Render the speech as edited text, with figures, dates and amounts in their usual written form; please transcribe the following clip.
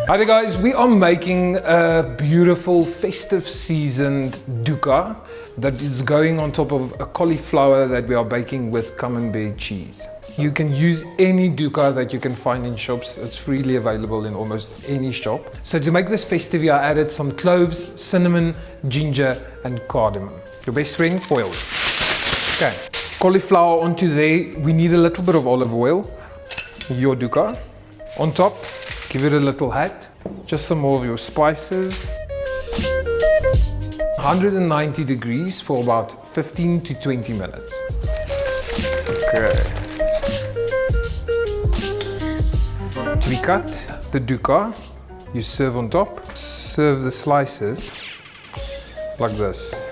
Hi there guys, we are making a beautiful festive seasoned dukkah that is going on top of a cauliflower that we are baking with camembert cheese. You can use any dukkah that you can find in shops. It's freely available in almost any shop. So to make this festive, I added some cloves, cinnamon, ginger and cardamom. Your best friend, foil. Okay, cauliflower onto there. We need a little bit of olive oil. Your dukkah. On top, give it a little hat. Just some more of your spices. 190 degrees for about 15 to 20 minutes. Okay. To be cut, the dukkah, you serve on top. Serve the slices like this.